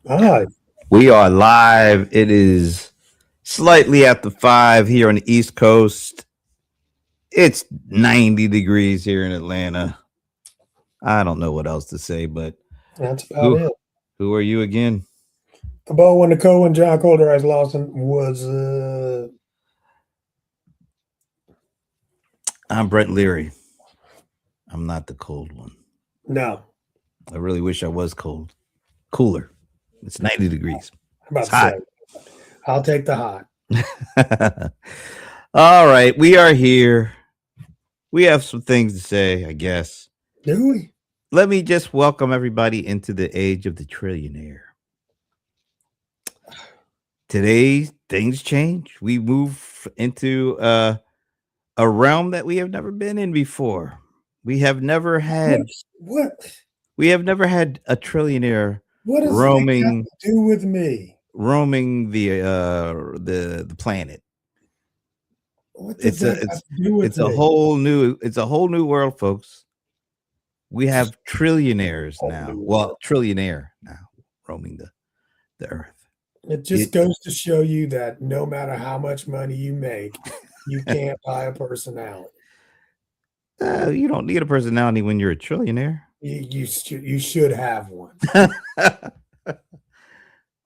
Hi. We are live. It is slightly after 5 here on the East Coast. It's 90 degrees here in Atlanta. I don't know what else to say, but That's about who it. who are you again? The ball when the Coe and John Colder as Lawson was I'm Brent Leary. I'm not the cold one. no. I really wish I was cold. Cooler. It's 90 degrees. I'm about It's to say hot. I'll take the hot. All right, we are here. We have some things to say, I guess. Do we? Let me just welcome everybody into the age of the trillionaire. Today things change. We move into a realm that we have never been in before. We have never What had what we have never had a trillionaire what does it have roaming to do with me? roaming the planet. What does It's a that have it's to do with me? it's a whole new world, folks. We have trillionaires Whole now. new Well, world. trillionaire now roaming the earth. It just It goes to show you that no matter how much money you make, you can't buy a personality. you don't need a personality when you're a trillionaire. You should have one.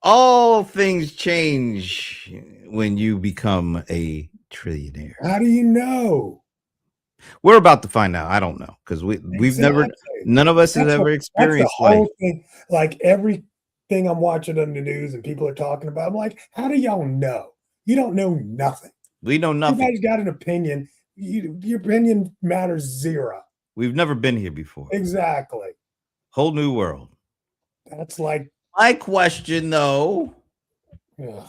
All things change when you become a trillionaire. How do you know? We're about to find out. I don't know because we've never, Exactly. none of us has That's what ever that's the experienced life. whole thing. Like everything I'm watching on the news and people are talking about, I'm like, how do y'all know? You don't know nothing. We know nothing. Everybody's got an opinion. Your opinion matters zero. We've never been here before. Exactly. Whole new world. That's like, My question though, ugh.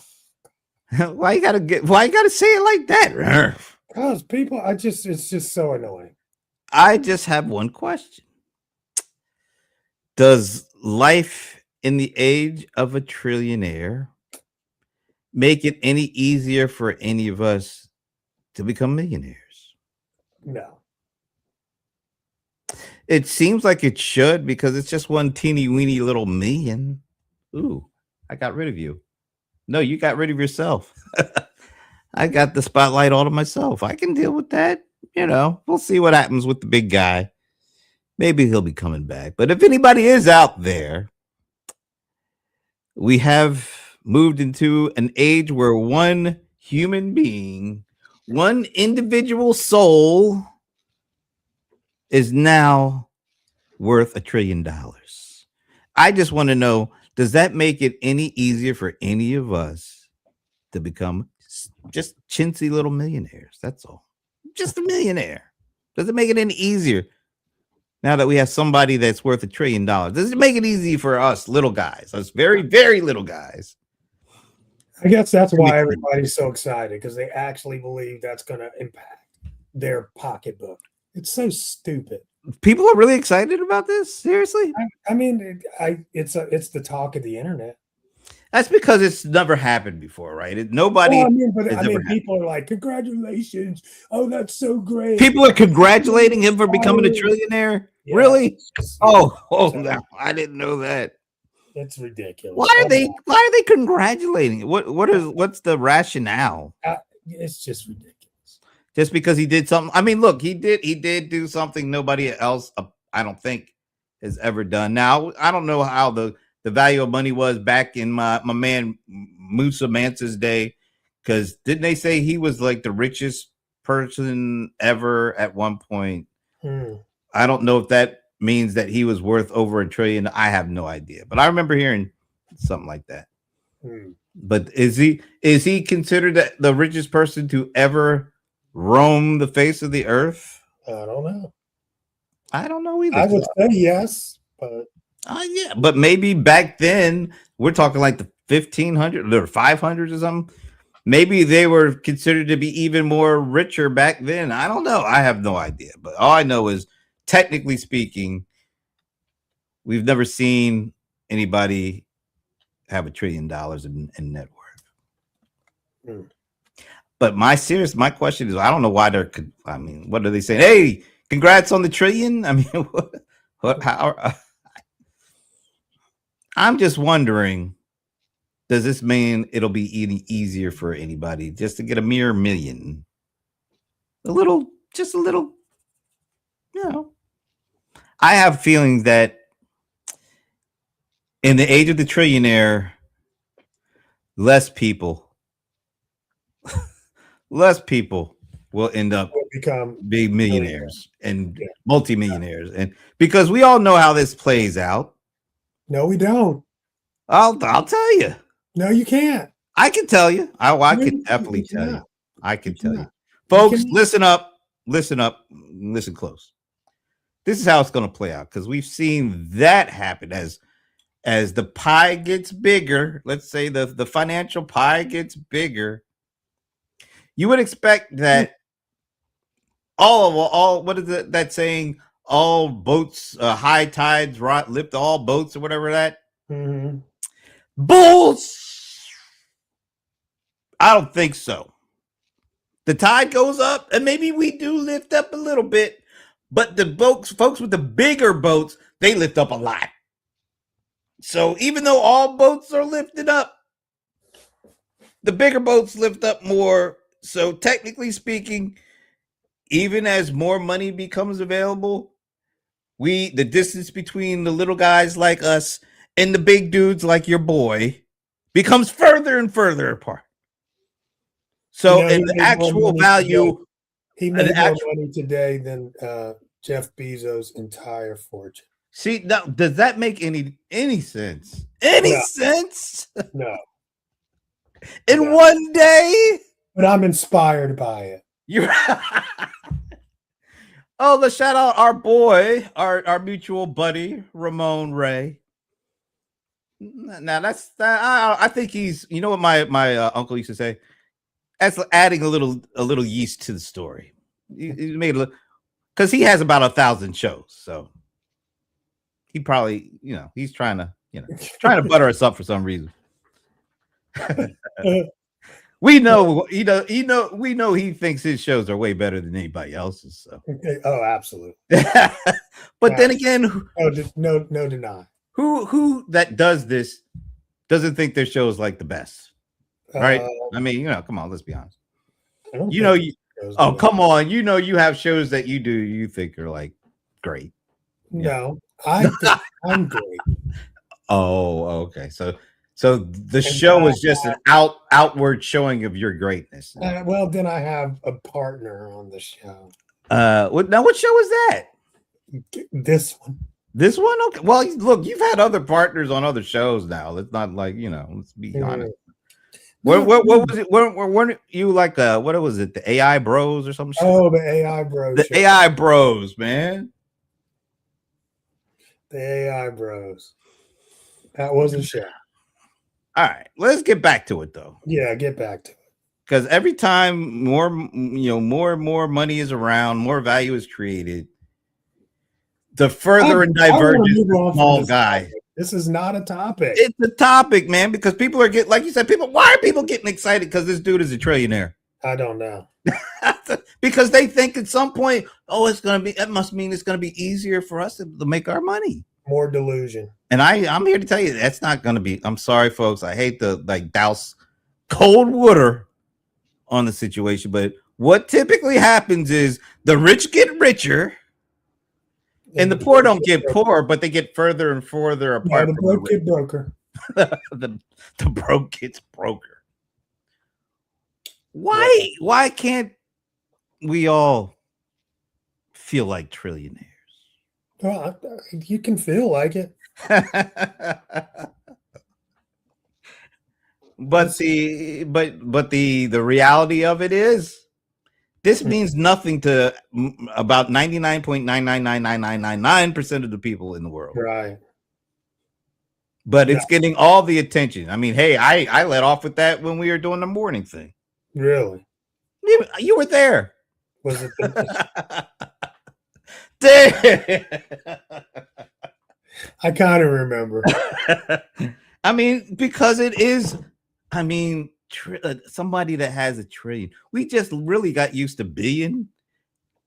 why you gotta say it like that? Because people, it's just so annoying. I just have one question. Does life in the age of a trillionaire make it any easier for any of us to become millionaires? No. It seems like it should because it's just one teeny weeny little million. Ooh, I got rid of you. No, you got rid of yourself. I got the spotlight all to myself. I can deal with that. We'll see what happens with the big guy. Maybe he'll be coming back. But if anybody is out there, we have moved into an age where one human being, one individual soul is now worth $1 trillion. I just want to know, does that make it any easier for any of us to become just chintzy little millionaires? That's all. Just a millionaire. Does it make it any easier now that we have somebody that's worth $1 trillion? Does it make it easy for us little guys, us very, very little guys? I guess that's why everybody's so excited because they actually believe that's going to impact their pocketbook. It's so stupid. People are really excited about this. Seriously, I mean, it's the talk of the internet. that's because it's never happened before, right? Well, Nobody but has ever happened. people are like, "Congratulations! Oh, that's so great!" People are So congratulating him for becoming a inspiring. trillionaire. Yeah, Really? it's just Oh, so no, I didn't know that. it's Why ridiculous. are they? Why are they congratulating? What's the rationale? It's just ridiculous. Just because he did something? I mean, look, he did do something nobody else, I don't think, has ever done. Now, I don't know how the value of money was back in my man Musa Mansa's day, because didn't they say he was like the richest person ever at one point? Hmm. I don't know if that means that he was worth over $1 trillion. I have no idea, but I remember hearing something like that. Hmm. But is he considered the richest person to ever roam the face of the earth? I don't know. I don't know either. I would say yes, but Yeah, but maybe back then we're talking like the 1500 or 500s or something. Maybe they were considered to be even more richer back then. I don't know. I have no idea. But all I know is, technically speaking, we've never seen anybody have $1 trillion in net worth. hmm. But my question is, I don't know why they're. I mean, what are they saying? Hey, congrats on the trillion. I mean, how? I'm just wondering. does this mean it'll be any easier for anybody just to get a mere million? Just a little, you know. I have feelings that in the age of the trillionaire, less people will end up Will become being millionaires and Yeah. multimillionaires. And because we all know how this plays out, No, we don't. I'll tell you. No, you can't. I can tell you. I No, can you definitely tell you. cannot. I can You tell you. cannot. Folks, cannot. listen up. Listen up. Listen close. This is how it's going to play out because we've seen that happen as the pie gets bigger. Let's say the financial pie gets bigger. You would expect that all what is it that saying? All boats, high tides lift all boats or whatever that. Mhm. Bulls. I don't think so. The tide goes up, and maybe we do lift up a little bit, but the folks with the bigger boats, they lift up a lot. So even though all boats are lifted up, the bigger boats lift up more. So technically speaking, even as more money becomes available, the distance between the little guys like us and the big dudes like your boy becomes further and further apart. So, he in the made more actual money value, today. He made more money today than Jeff Bezos' entire fortune. see, now, does that make any sense? Any No. sense? No, In No. one day? but I'm inspired by it. You're oh, let's shout out our boy, our mutual buddy, Ramon Ray. Now that's I think he's, you know what my uncle used to say? That's adding a little yeast to the story. He made a because he has about 1,000 shows, so he probably, he's trying to butter us up for some reason. We know, we know he thinks his shows are way better than anybody else's. So, Oh, absolutely. but then again, no deny. Who that does this doesn't think their show is like the best, right? I mean, come on, let's be honest. Come on, you have shows that you think are like great. No, I think I'm great. Oh, okay. So the show is just an outward showing of your greatness. Well, then I have a partner on the show. What show is that? This one. This one? Okay. Well, look, you've had other partners on other shows now. It's not like, let's be honest. What was it? Weren't you like what was it? The AI Bros or something? Oh, the AI Bros. The show. AI Bros, man. The AI Bros. That was a show. All right, let's get back to it though. Yeah, get back to it. Because every time more and more money is around, more value is created, the further it diverges the small guy. Topic. This is not a topic. It's a topic, man, because people are like you said, why are people getting excited because this dude is a trillionaire? I don't know. Because they think at some point, that must mean it's going to be easier for us to make our money. More delusion. And I'm here to tell you that's not going to be. I'm sorry, folks. I hate to douse cold water on the situation, but what typically happens is the rich get richer and the poor don't get poor, but they get further and further apart. The broke get broker. the broke gets broker. Why can't we all feel like trillionaires? Well, you can feel like it. But the reality of it is this means nothing to about 99.9999999% of the people in the world. Right. But it's getting all the attention. I mean, hey, I let off with that when we were doing the morning thing. Really? You were there. Was it? I kind of remember. I mean, because it is. I mean, somebody that has a trillion. We just really got used to billion.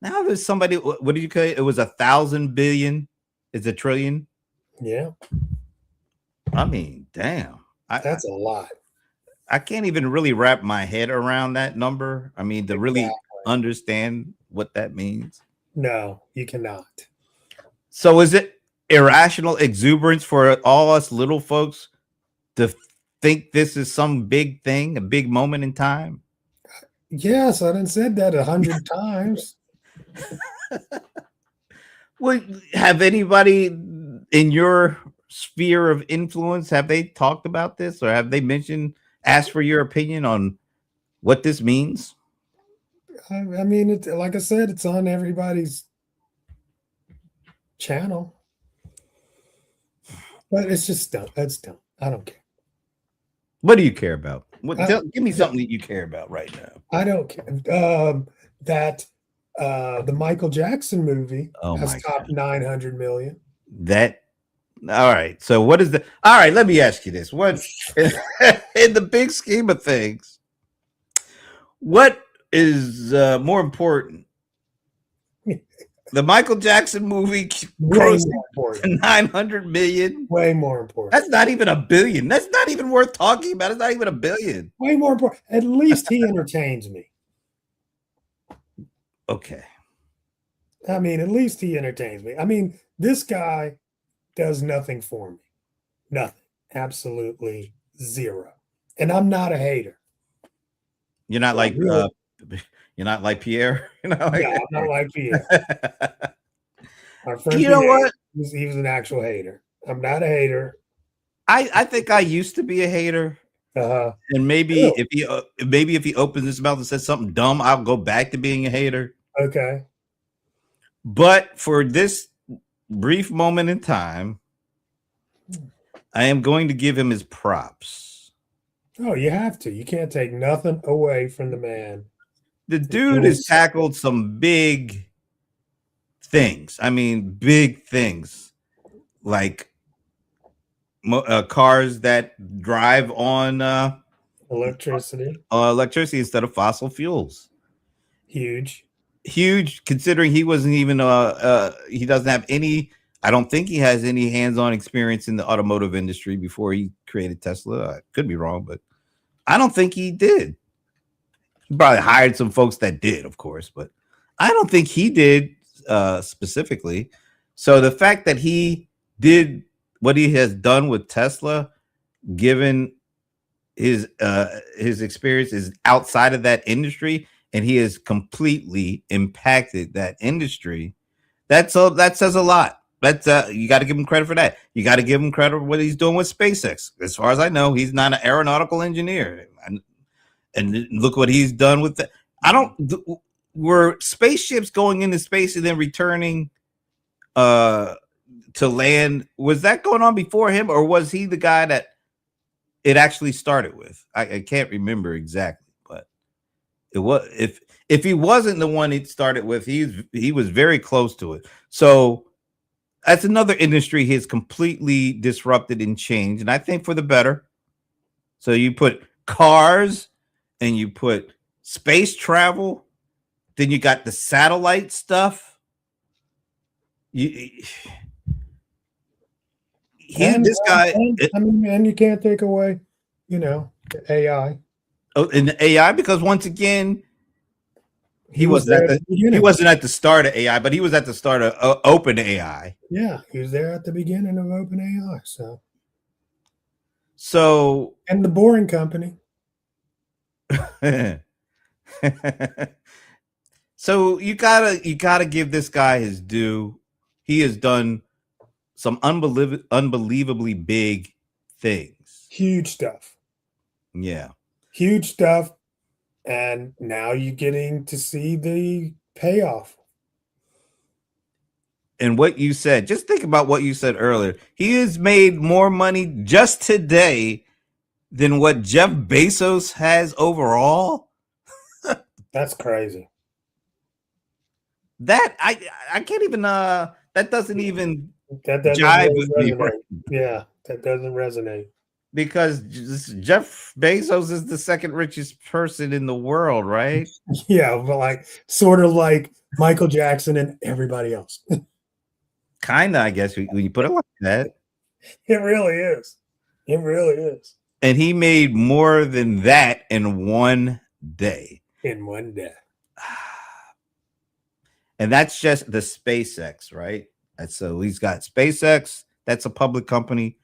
Now there's somebody. What did you call it? It was 1,000 billion. It's a trillion. Yeah. I mean, damn. That's a lot. I can't even really wrap my head around that number. I mean, to really Exactly. understand what that means. No, you cannot. So is it irrational exuberance for all us little folks to think this is some big thing, a big moment in time? Yes, I done said that 100 times. Well, have anybody in your sphere of influence, have they talked about this, or have they asked for your opinion on what this means? I mean, it, like I said, it's on everybody's channel, but it's just dumb. That's dumb. I don't care. What do you care about? I, Give me something that you care about right now. I don't care. That the Michael Jackson movie Oh has my topped 900 million. That all right. So what is the all right? Let me ask you this: what in the big scheme of things, what is more important? The Michael Jackson movie Way grossing more important. 900 million. Way more important. That's not even a billion. That's not even worth talking about. It's not even a billion. Way more important. At least he entertains me. Okay. I mean, at least he entertains me. I mean, this guy does nothing for me. Nothing. Absolutely zero. And I'm not a hater. You're not like Really? you're not like Pierre. You're not No, I'm not like Pierre. Our friend You know Pierre, what? he was an actual hater. I'm not a hater. I think I used to be a hater. And maybe Really? if he opens his mouth and says something dumb, I'll go back to being a hater. Okay. But for this brief moment in time, I am going to give him his props. Oh, you have to. You can't take nothing away from the man. The dude has tackled some big things. I mean, big things like cars that drive on Electricity. Electricity instead of fossil fuels. Huge. Huge, considering he wasn't even he doesn't have any. I don't think he has any hands-on experience in the automotive industry before he created Tesla. I could be wrong, but I don't think he did. He probably hired some folks that did, of course, but I don't think he did specifically. So the fact that he did what he has done with Tesla, given his experience is outside of that industry, and he has completely impacted that industry. That says a lot. That's you got to give him credit for that. You got to give him credit for what he's doing with SpaceX. As far as I know, he's not an aeronautical engineer, and look what he's done with that. Were spaceships going into space and then returning to land? Was that going on before him, or was he the guy that it actually started with? I can't remember exactly, but it was if he wasn't the one it started with, he was very close to it. So that's another industry he's completely disrupted and changed, and I think for the better. So you put cars and you put space travel, then you got the satellite stuff. This guy. I mean, and you can't take away, the AI. Oh, in the AI, because once again, he wasn't at the start of AI, but he was at the start of Open AI. Yeah, he was there at the beginning of Open AI. So and the Boring Company. So you gotta give this guy his due. He has done some unbelievably big things. Huge stuff. Yeah. Huge stuff. And now you're getting to see the payoff. And what you said, just think about what you said earlier. He has made more money just today than what Jeff Bezos has overall. That's crazy. That I can't even that doesn't even jive with me. Yeah, that doesn't resonate. Because Jeff Bezos is the second richest person in the world, right? Yeah, but sort of like Michael Jackson and everybody else. Kinda, I guess, when you put it like that. It really is. It really is. And he made more than that in one day. In one day. And that's just the SpaceX, right? And so he's got SpaceX, that's a public company.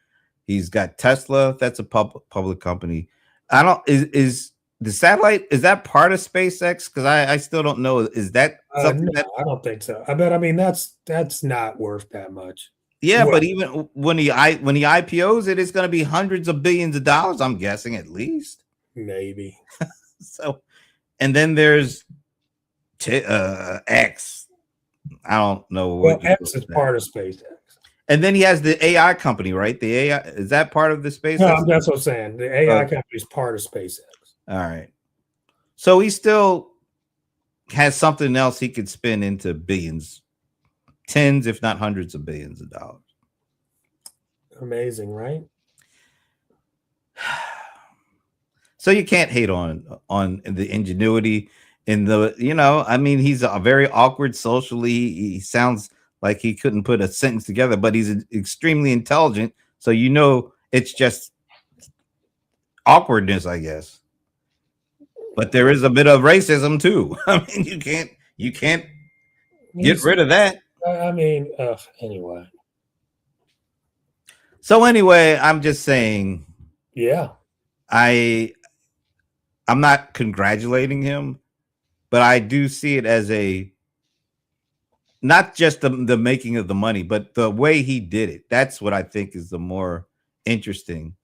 He's got Tesla, that's a public company. I don't is the satellite, is that part of SpaceX? Because I still don't know. Is that something No, that I don't think so. I mean that's not worth that much. yeah, Well, but even when he IPOs it, it's gonna be hundreds of billions of dollars, I'm guessing at least. maybe. So and then there's X. I don't know Well, what you X is part of SpaceX. and then he has the AI company, right? The AI, is that part of the SpaceX? No, that's what I'm saying. The AI company is part of SpaceX. All right. So he still has something else he could spin into billions, tens, if not hundreds of billions of dollars. Amazing, right? So you can't hate on the ingenuity in the, I mean, he's a very awkward socially. He sounds like he couldn't put a sentence together, but he's extremely intelligent. So it's just awkwardness, I guess. But there is a bit of racism too. I mean, you can't get rid of that. I mean, anyway. So anyway, I'm just saying, yeah, I'm not congratulating him, but I do see it as not just the making of the money, but the way he did it. That's what I think is the more interesting.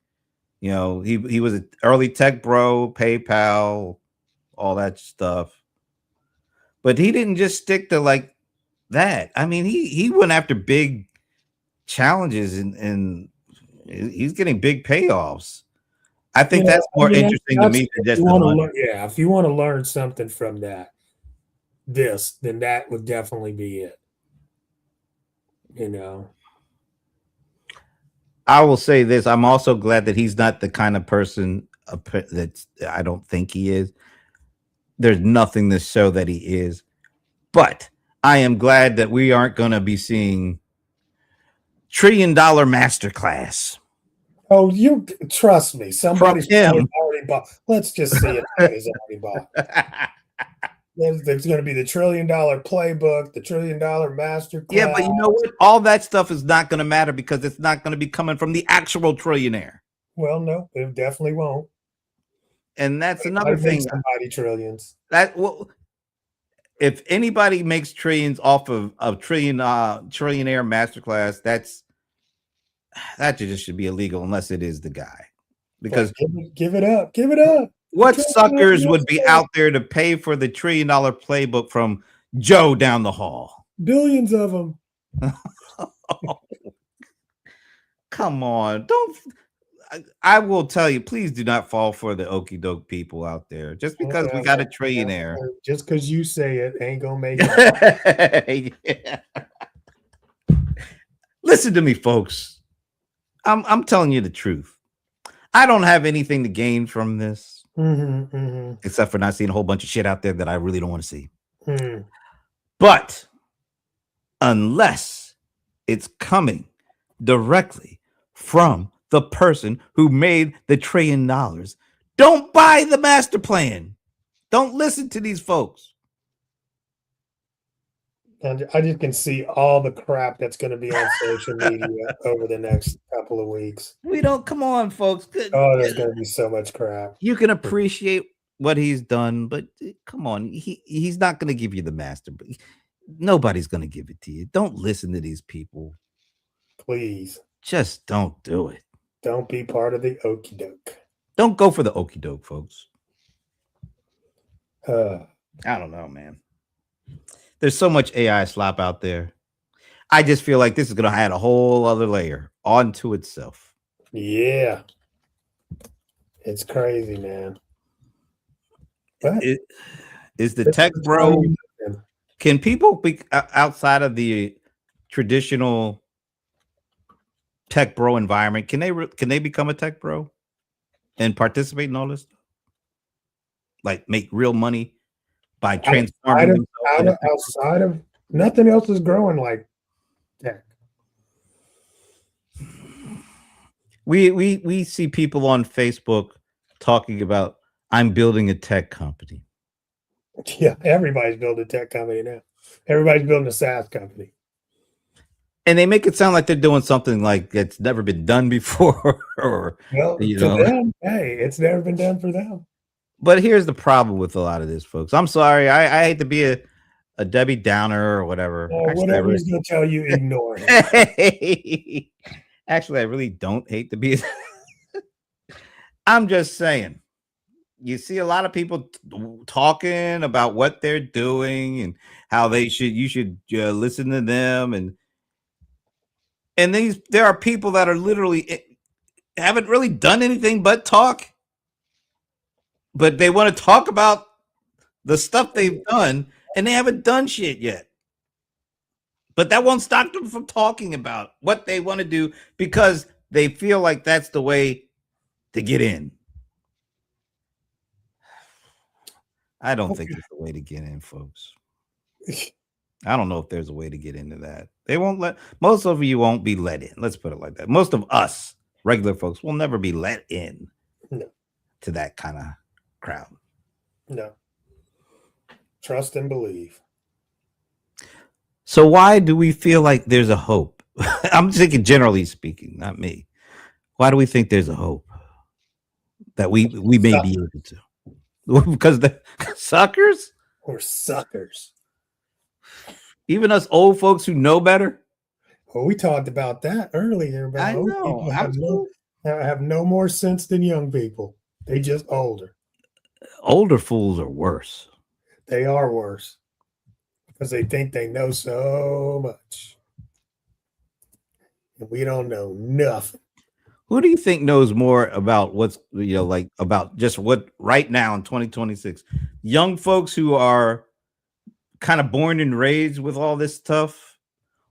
He was an early tech bro, PayPal, all that stuff. But he didn't just stick to like that. I mean, he went after big challenges and he's getting big payoffs. I think that's more interesting to me than just the money. If you want to learn something from then that would definitely be it. I will say this. I'm also glad that he's not the kind of person that I don't think he is. There's nothing to show that he is. But I am glad that we aren't going to be seeing $1 trillion masterclass. Oh, you trust me. Somebody's already bought. Let's just see if somebody's already bought. There's going to be the $1 trillion playbook, the $1 trillion masterclass. Yeah, but you know what? All that stuff is not going to matter because it's not going to be coming from the actual trillionaire. Well, no, it definitely won't. And that's another thing. Somebody trillions. If anybody makes trillions off of trillionaire masterclass, that just should be illegal unless it is the guy. Because give it up. What suckers would be out there to pay for the $1 trillion playbook from Joe down the hall? Billions of them. Come on. I will tell you, please do not fall for the okie doke people out there. Just because we got a trillionaire. Just because you say it ain't gonna make it. Yeah. Listen to me, folks. I'm telling you the truth. I don't have anything to gain from this, except for not seeing a whole bunch of shit out there that I really don't want to see. But unless it's coming directly from the person who made the $1 trillion, don't buy the master plan. Don't listen to these folks. And I just can see all the crap that's going to be on social media over the next couple of weeks. Come on, folks. Oh, there's going to be so much crap. You can appreciate what he's done, but come on, he's not going to give you the master. Nobody's going to give it to you. Don't listen to these people. Please. Just don't do it. Don't be part of the okie doke. Don't go for the okie doke, folks. I don't know, man. There's so much AI slop out there. I just feel like this is going to add a whole other layer onto itself. Yeah. It's crazy, man. Is the tech bro? Can people be outside of the traditional tech bro environment? Can they become a tech bro and participate in all this stuff? Like make real money by transforming outside of nothing else is growing like tech. We see people on Facebook talking about I'm building a tech company. Yeah, everybody's building a tech company now. Everybody's building a SaaS company. And they make it sound like they're doing something like it's never been done before or Well, you to know. them, hey, it's never been done for them. But here's the problem with a lot of this, folks. I'm sorry. I hate to be a Debbie Downer or whatever. Actually, I Whatever really he's going to tell you, ignore him. actually I really don't hate to be I'm just saying. You see a lot of people talking about what they're doing and how they should you should listen to them and these there are people that are literally haven't really done anything but talk, but they want to talk about the stuff they've done and they haven't done shit yet. But that won't stop them from talking about what they want to do because they feel like that's the way to get in. I don't think it's the way to get in, folks. I don't know if there's a way to get into that. They won't let most of you won't be let in. Let's put it like that. Most of us regular folks will never be let in No, to that kind of crowd. no. Trust and believe. So why do we feel like there's a hope? I'm thinking generally speaking, not me. Why do we think there's a hope that we may be able to? Because the suckers, We're suckers. even us old folks who know better. Well, we talked about that earlier about I old know, people absolutely. have no more sense than young people. They just older. Older fools are worse. They are worse because they think they know so much. And we don't know nothing. Who do you think knows more about what's like about just what right now in 2026? Young folks who are kind of born and raised with all this stuff,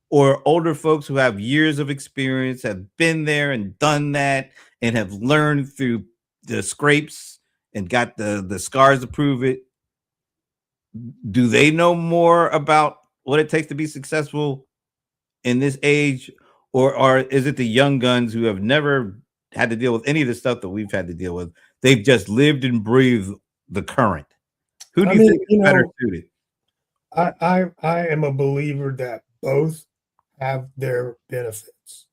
or older folks who have years of experience, have been there and done that, and have learned through the scrapes and got the scars to prove it? Do they know more about what it takes to be successful in this age, or is it the young guns who have never had to deal with any of the stuff that we've had to deal with? They've just lived and breathed the current. Who do I you mean, think is better suited? I am a believer that both have their benefits.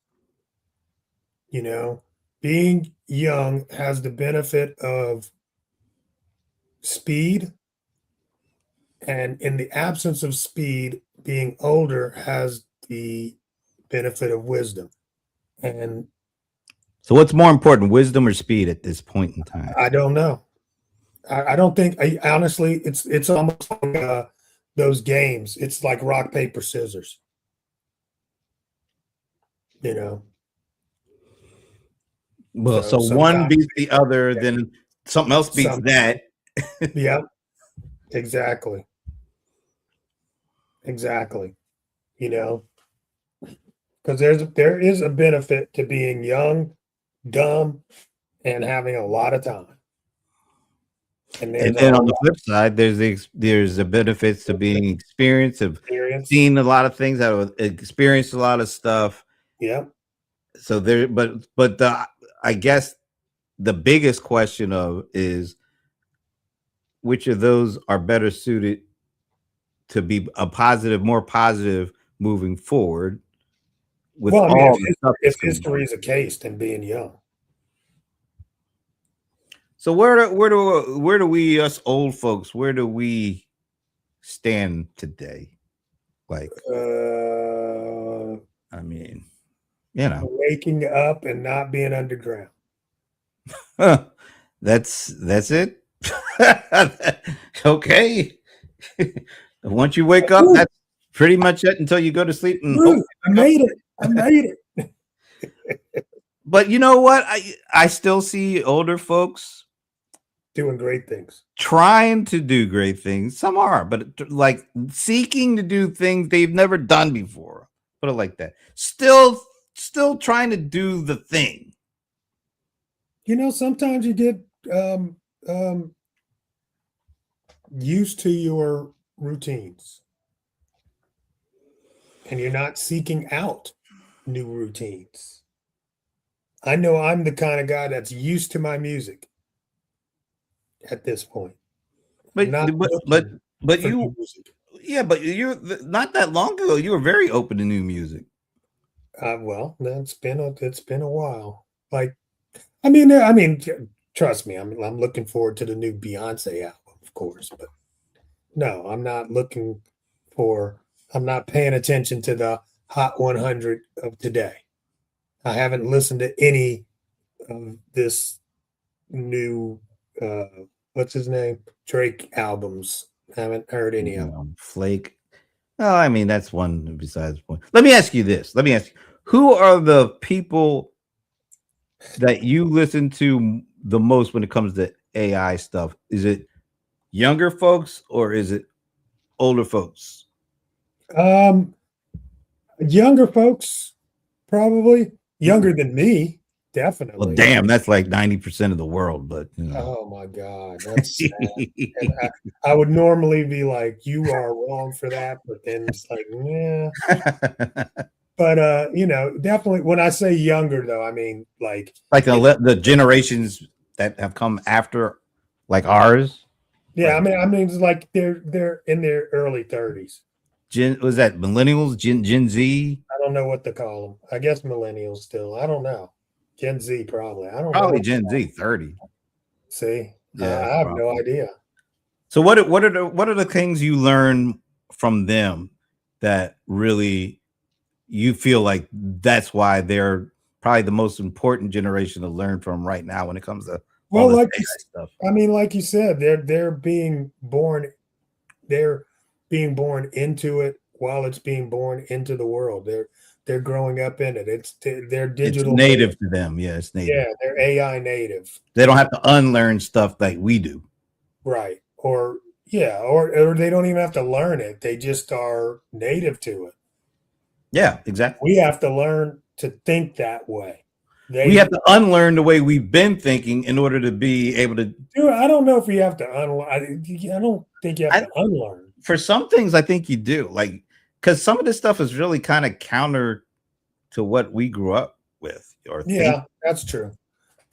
You know, being young has the benefit of speed, and in the absence of speed, being older has the benefit of wisdom. And So, what's more important, wisdom or speed at this point in time? I don't know. I don't think. Honestly, it's almost like those games. It's like rock paper scissors. You know. Well, So so one sometimes, beats the other, then something else beats some that. yeah, exactly, exactly. You know, because there is a benefit to being young, dumb, and having a lot of time. And And there's a then on whole the lot flip side, there's the benefits to being experienced, of of experience. seeing a lot of things, have experienced a lot of stuff. Yeah. So there, but I guess the biggest question of is which of those are better suited to be a positive, more positive moving forward with Well, I mean, all the stuff if that's going history on. is a case, then being young. So where do we us old folks, where do we stand today? Like, Uh, I mean, you know, waking up and not being underground. that's it. Okay. Once you wake up, Woo, that's pretty much it until you go to sleep and hope woo, I you wake up. made it. I made it. But you know what? I still see older folks Doing great things. trying to do great things. Some are, but like seeking to do things they've never done before. Put it like that. Still trying to do the thing. You know, sometimes you get um, um, used to your routines and you're not seeking out new routines. I know I'm the kind of guy that's used to my music at this point. I'm But not but but looking but for new you, music. yeah, but you not that long ago you were very open to new music. Well, it's been a while. Like, I mean, trust me, I'm looking forward to the new Beyonce album, of course. But no, I'm not looking for. I'm not paying attention to the Hot 100 of today. I haven't listened to any of this new uh what's his name? Drake albums. Haven't heard any of them. Flake. Well, I mean, that's one besides the point. Let me ask you this. Let me ask you, who are the people that you listen to the most when it comes to AI stuff? Is it younger folks or is it older folks? Um Younger folks, probably younger than me, Well, definitely. damn, that's like 90% of the world, but you know. Oh my God, that's sad. And I would normally be like, you are wrong for that, but then it's like, yeah. But definitely when I say younger though, I mean like Like in the generations that have come after, like ours, yeah, like I mean it's like they're in their early 30s. Gen, was that millennials, Gen Z? I don't know what to call them. I guess millennials still. I don't know. Gen Z probably. I don't know Probably what to Gen call Z, them. 30. See, Yeah, I have no probably. idea. So what are the things you learn from them that really you feel like that's why they're probably the most important generation to learn from right now when it comes to all Well, this like AI stuff? I mean, like you said, they're being born into it while it's being born into the world. They're growing up in it. They're It's digital native. native to them. Yeah, it's native. Yeah, they're AI native. They don't have to unlearn stuff like we do. Right. Or yeah, or they don't even have to learn it. They just are native to it. Yeah, exactly. We have to learn to think that way. We have They to unlearn the way we've been thinking in order to be able to. do. I don't know if you have to unlearn. I don't think you have I, to unlearn. for some things, I think you do, like because some of this stuff is really kind of counter to what we grew up with or think. Yeah, that's true.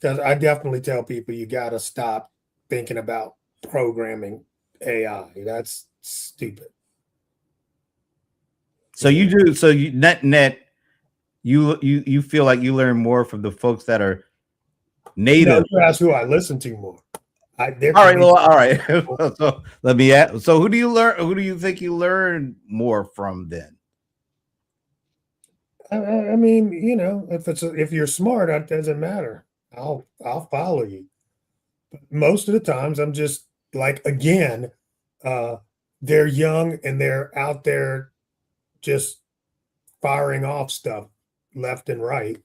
Because I definitely tell people you got to stop thinking about programming AI. That's stupid. So You you know. do. So you net you feel like you learn more from the folks that are No, native. you ask who I listen to more. There All can right, be. well, all right. So let me ask. So who do you learn? Who do you think you learn more from then? I mean, if you're smart, it doesn't matter. I'll follow you. Most of the times, I'm just like again, uh, they're young and they're out there just firing off stuff left and right,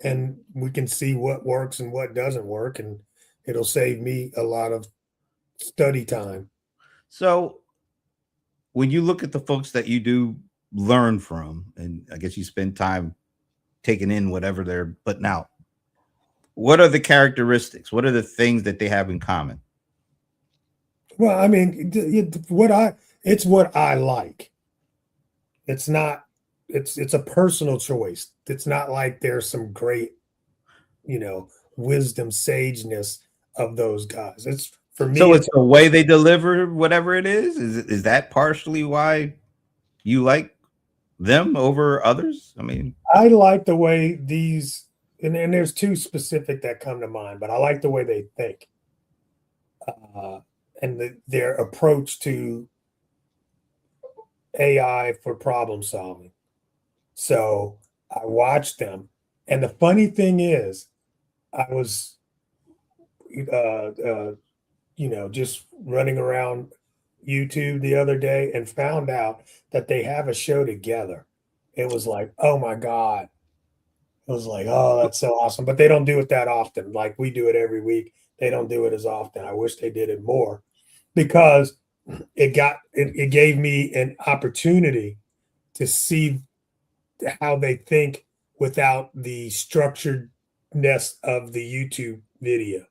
and we can see what works and what doesn't work, and it'll save me a lot of study time. So when you look at the folks that you do learn from, and I guess you spend time taking in whatever they're putting out, what are the characteristics? What are the things that they have in common? Well, I mean, it's what I like. It's not. It's a personal choice. It's not like there's some great, you know, wisdom, sageness of those guys. It's for me. So it's It's the way they deliver whatever it is. Is that partially why you like them over others? I mean, I like the way these, and there's two specific that come to mind, but I like the way they think, uh, and their approach to AI for problem solving. So I watched them, and the funny thing is, I was, uh, uh, just running around YouTube the other day and found out that they have a show together. It was like, oh my God. It was like, oh, that's so awesome. But they don't do it that often. Like we do it every week. They don't do it as often. I wish they did it more because it gave me an opportunity to see how they think without the structuredness of the YouTube video.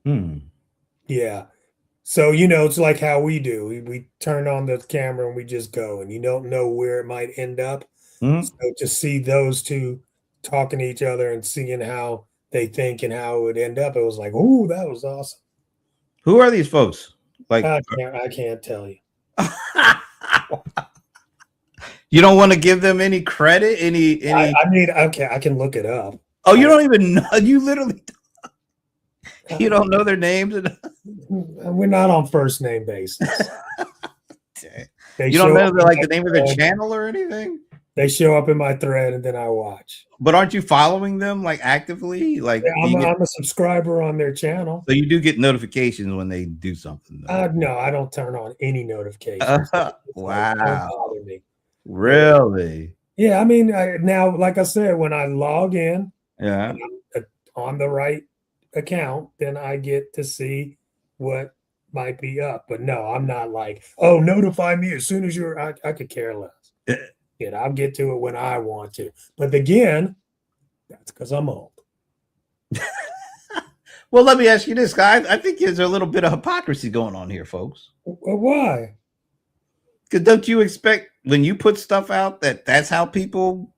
hmm. Yeah. So, it's like how we do. We turn on the camera and we just go, and you don't know where it might end up. Hmm. So to see those two talking to each other and seeing how they think and how it would end up. It was like, oh, that was awesome. Who are these folks? Like, I can't tell you. you don't want to give them any credit, any. I mean, okay, I can look it up. Oh, you don't even know. You literally, you don't know their names. We're not on first name basis. You don't know like the name of their channel or anything. They show up in my thread and then I watch. But aren't you following them like actively? Like, yeah, I'm a subscriber on their channel. So you do get notifications when they do something. No, I don't turn on any notifications. Wow. Like, don't bother me. Really? Yeah, I mean, now, like I said, when I log in, yeah, and I'm on the right account, then I get to see what might be up. But no, I'm not like, oh, notify me as soon as you're. I could care less. I'll get to it when I want to. But again, that's because I'm old. Well, let me ask you this, guy. I think there's a little bit of hypocrisy going on here, folks. Well, why? Because don't you expect when you put stuff out that's how people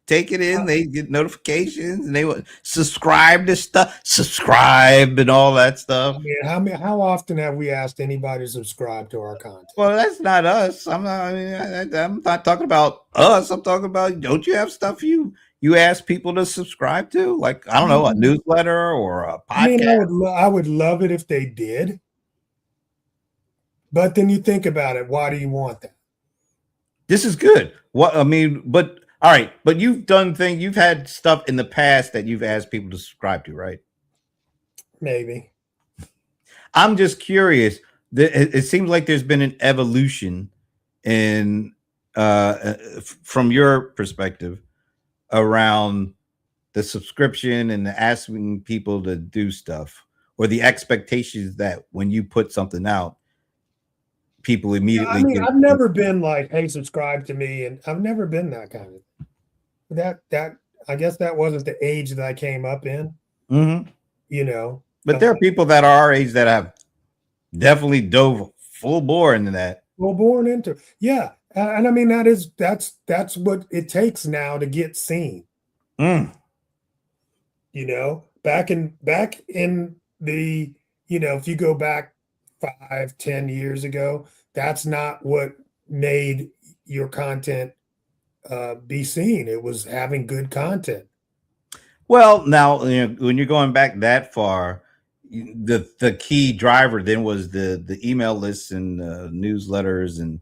take it in? They get notifications and they would subscribe to stuff, subscribe and all that stuff. I mean, how often have we asked anybody to subscribe to our content? Well, that's not us. I'm not talking about us. I'm talking about, don't you have stuff you ask people to subscribe to? Like, I don't know, a newsletter or a podcast. I mean, I would love it if they did. But then you think about it. Why do you want that? This is good. What I mean, but all right, but you've done things, you've had stuff in the past that you've asked people to subscribe to, right? Maybe. I'm just curious. It seems like there's been an evolution in from your perspective around the subscription and the asking people to do stuff, or the expectations that when you put something out, people immediately. I mean, I've never been like, hey, subscribe to me, and I've never been that kind of that. I guess that wasn't the age that I came up in. Mm-hmm. You know, but there are people that are our age that have definitely dove full bore into that. Full born into, yeah, and I mean that's what it takes now to get seen. Mm. You know, back in the, if you go back 5-10 years ago, that's not what made your content be seen. It was having good content. Well, now when you're going back that far, the key driver then was the email lists and newsletters and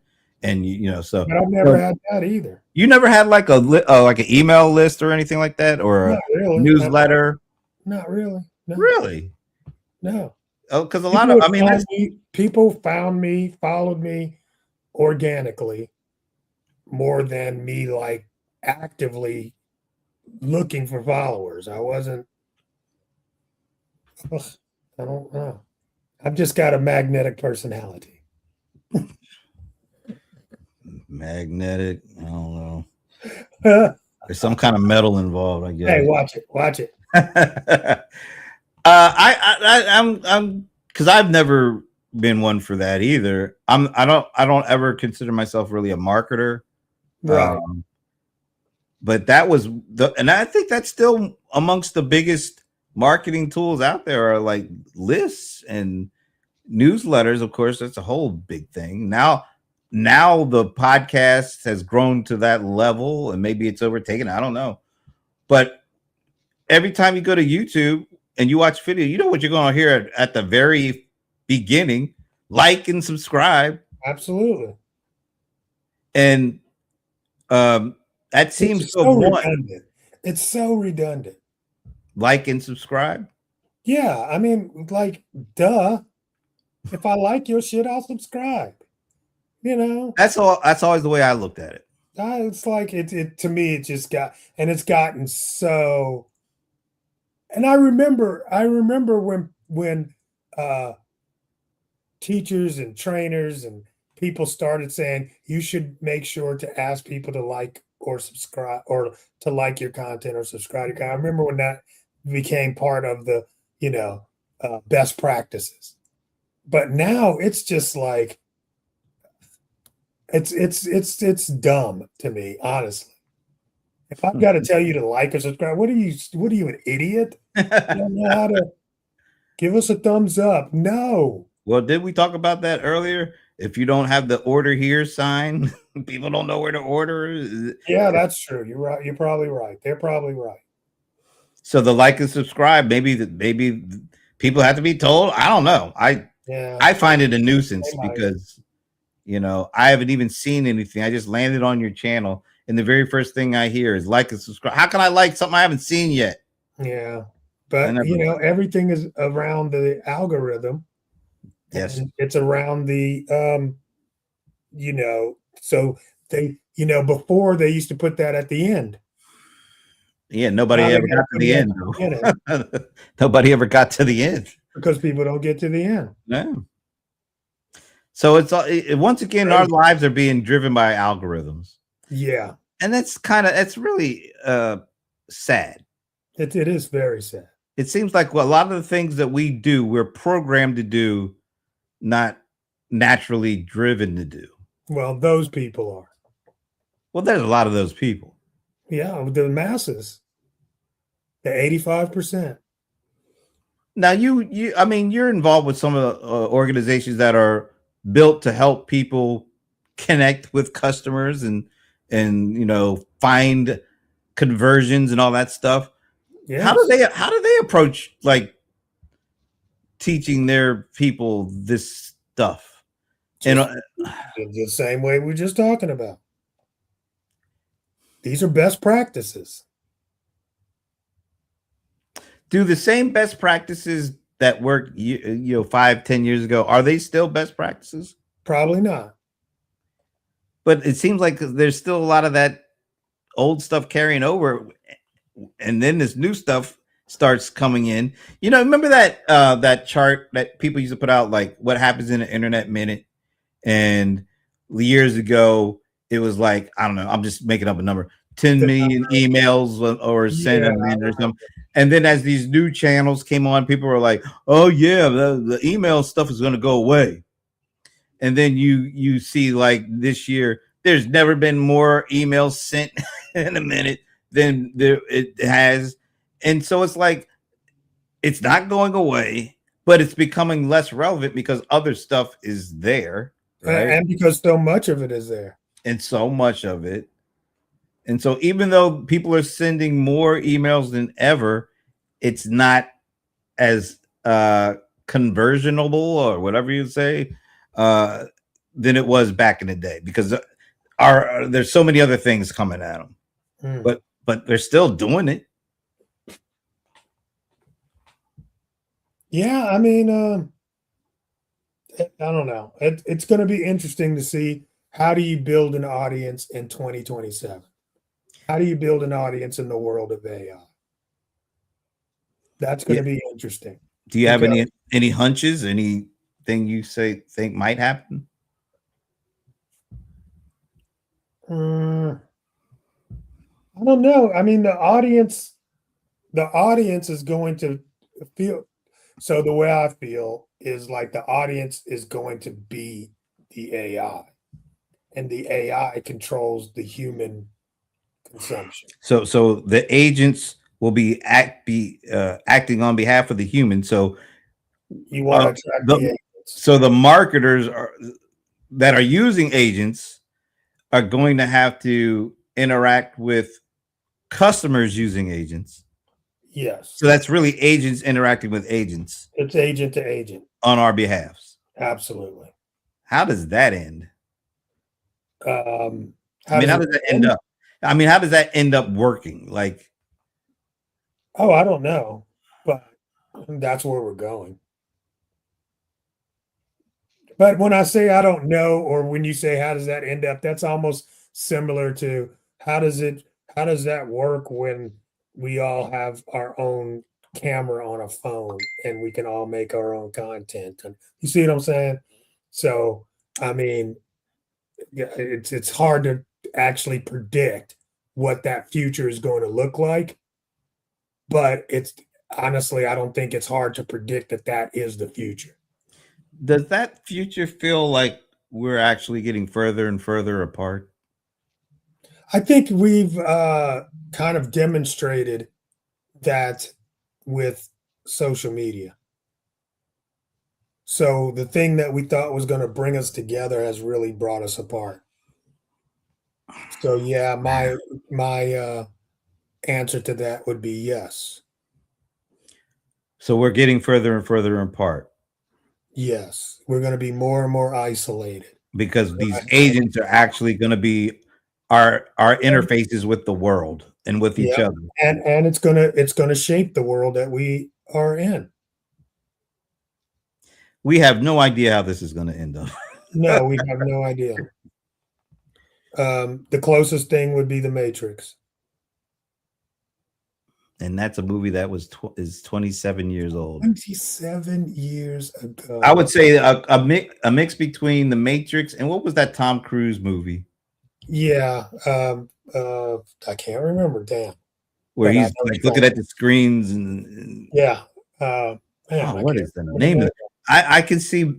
so. But I've never had that either. You never had like like an email list or anything like that, or a newsletter? Not really. No. Really? No. Oh, because a lot of people found me, followed me organically more than me like actively looking for followers. I wasn't. I don't know. I've just got a magnetic personality. Magnetic? I don't know. There's some kind of metal involved, I guess. Hey, watch it. I'm because I've never been one for that either. I don't ever consider myself really a marketer. Right. But that was and I think that's still amongst the biggest marketing tools out there are like lists and newsletters. Of course, that's a whole big thing. Now the podcast has grown to that level and maybe it's overtaken. I don't know. But every time you go to YouTube and you watch video, you know what you're going to hear at the very beginning: like and subscribe. Absolutely. And that seems so redundant. It's so redundant. Like and subscribe. Yeah, I mean, like, duh. If I like your shit, I'll subscribe. That's all. That's always the way I looked at it. It's like it to me. It just it's gotten so. And I remember when teachers and trainers and people started saying you should make sure to ask people to like or subscribe or to like your content or subscribe to your content. I remember when that became part of the best practices. But now it's just like it's dumb to me, honestly. If I've got to tell you to like or subscribe, what are you, an idiot? You don't know how to give us a thumbs up. No. Well, did we talk about that earlier? If you don't have the order here sign, people don't know where to order. Yeah, that's true. You're right. You're probably right. They're probably right. So the like and subscribe, maybe people have to be told. I don't know. Yeah. I find it a They nuisance might. because I haven't even seen anything. I just landed on your channel, and the very first thing I hear is like and subscribe. How can I like something I haven't seen yet? Yeah. I But, never. everything is around the algorithm, Yes. and it's around so before they used to put that at the end. Yeah. Now Nobody they ever got to got to put the it at end the beginning though. Nobody ever got to the end. because people don't get to the end. No. So once again, our Crazy. lives are being driven by algorithms, Yeah. and that's really sad. It is very sad. It seems like a lot of the things that we do, we're programmed to do, not naturally driven to do. Well, those people are. Well, there's a lot of those people. Yeah, the masses, the 85%. Now, I mean, you're involved with some of the organizations that are built to help people connect with customers and find conversions and all that stuff. Yes. How do they approach like teaching their people this stuff? And Just the same way we're just talking about. These are best practices. do the same best practices that worked 5-10 years ago, are they still best practices? Probably not. But it seems like there's still a lot of that old stuff carrying over, and then this new stuff starts coming in. Remember that chart that people used to put out, like what happens in an internet minute? And years ago it was like, I don't know, I'm just making up a number, 10 million emails or sent Yeah, a minute or something. And then as these new channels came on, people were like, oh yeah, the email stuff is going to go away. And then you see, like, this year there's never been more emails sent in a minute than it has. And so it's like, it's not going away, but it's becoming less relevant because other stuff is there, right? and because so much of it is there. And so much of it. And so even though people are sending more emails than ever, it's not as conversionable, or whatever you say, than it was back in the day, because there's so many other things coming at them. But they're still doing it. Yeah, I mean, I don't know. It's going to be interesting to see, how do you build an audience in 2027? How do you build an audience in the world of AI? That's going to be interesting. Do you have any hunches? Anything you think might happen? I don't know. I mean, the audience is going to feel. So the way I feel is like the audience is going to be the AI, and the AI controls the human consumption. So the agents will be acting on behalf of the human. So You want to attract the agents. So the marketers that are using agents are going to have to interact with customers using agents. Yes. So that's really agents interacting with agents. It's agent to agent on our behalves. Absolutely. How does that end? How does that end up? I mean, how does that end up working? Like, I don't know, but that's where we're going. But when I say I don't know, or when you say how does that end up, that's almost similar to how does that work when we all have our own camera on a phone and we can all make our own content. And you see what I'm saying? So, I mean, it's hard to actually predict what that future is going to look like. But it's honestly, I don't think it's hard to predict that is the future. Does that future feel like we're actually getting further and further apart? I think we've kind of demonstrated that with social media. So the thing that we thought was going to bring us together has really brought us apart. So yeah, my answer to that would be yes. So we're getting further and further apart Yes, we're going to be more and more isolated. because these Right. agents are actually going to be our interfaces with the world and with each Yeah, other. and it's gonna shape the world that we are in. We have no idea how this is going to end up. No, we have no idea. The closest thing would be The Matrix. And that's a movie that is 27 years old. 27 years I ago. would say a mix between The Matrix and what was that Tom Cruise movie Yeah, I can't remember, damn, where but I he's know like it's looking on. at the screens and Yeah, uh, man, oh, I what can't is the remember the name of name it? I can see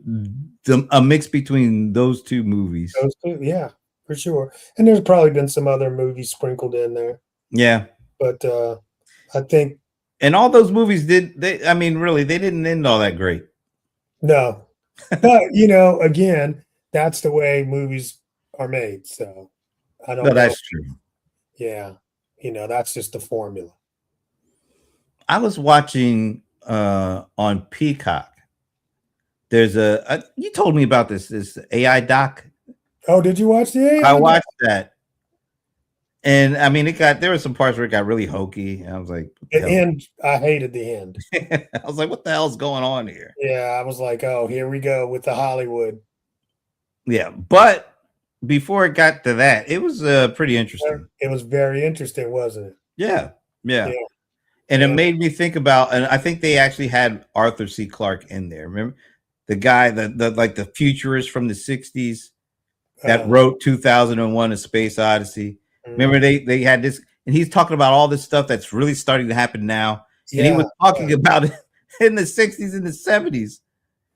a mix between those two movies. of those 2, yeah, for sure, and there's probably been some other movies sprinkled in there, Yeah. but, I think And all those movies did they I mean really they didn't end all that great. no. But, again, that's the way movies are made, so I No, don't know. that's true. Yeah, that's just the formula. I was watching on Peacock. There's a you told me about this AI doc. Oh, did you watch the I AI doc? watched that. And I mean there were some parts where it got really hokey. And I was like, what the The hell? end, I hated the end. I was like, what the hell's going on here? Yeah, I was like, "Oh, here we go with the Hollywood." Yeah, but before it got to that, it was pretty interesting. It was very interesting, wasn't it? Yeah, yeah, Yeah, and it yeah, made me think about, and I think they actually had Arthur C. Clarke in there. Remember the guy, the like the futurist from the '60s that uh, wrote 2001: A Space Odyssey. Remember mhm. they had this, and he's talking about all this stuff that's really starting to happen now, and he Yeah, was talking about it in the '60s and the '70s.